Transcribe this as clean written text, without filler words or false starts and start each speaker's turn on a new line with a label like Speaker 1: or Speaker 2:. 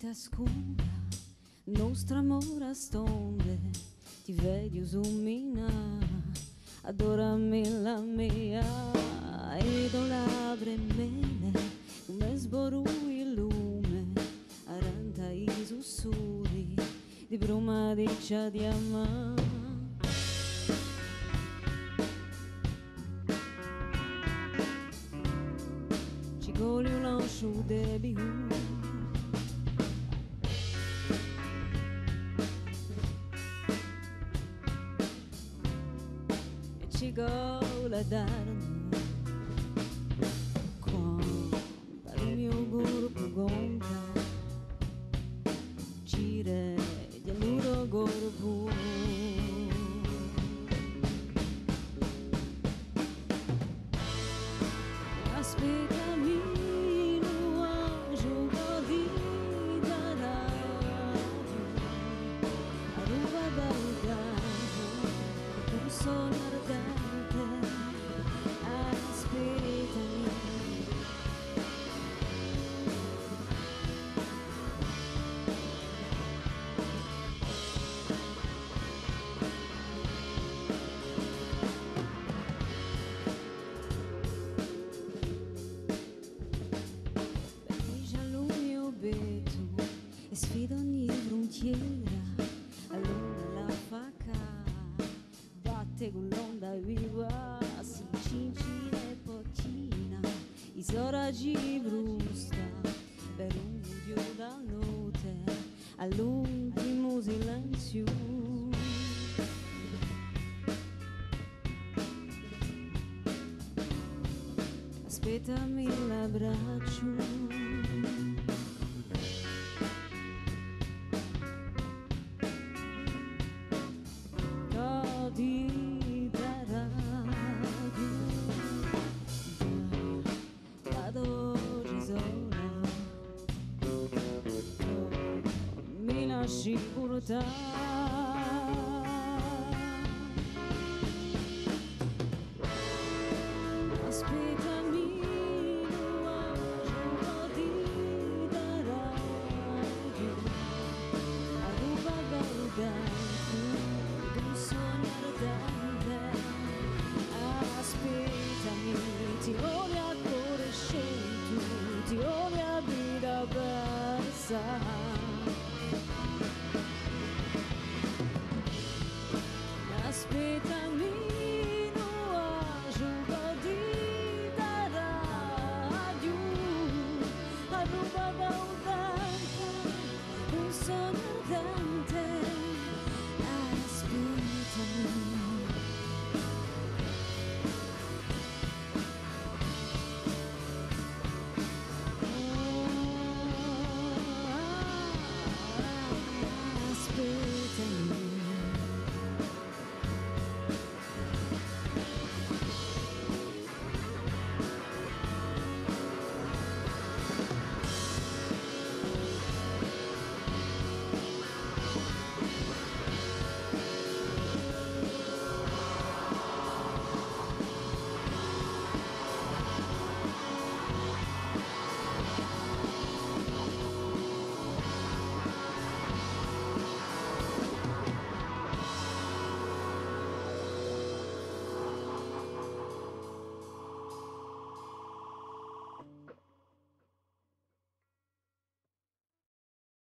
Speaker 1: vita scura, nostro amore a stonde, ti vedi usumina, adorami la mia, ed ho labbra e mele, come sborui il lume, aranta i sussurri di bruma di Ciadiama. Ci goli un lancio debiu, ci gola darmi quando il mio corpo gonca gire di alluro corpo aspettami no anjo di radio arriva dal gato un sogno ardente aspettami. E sfido ogni frontiera, allora la faca batte con l'onda viva, si cincina e pottina, i soraggi brusta, per un video da notte, all'ultimo silenzio. Aspettami l'abbraccio. Di radio da oggi sola mi lasci portare.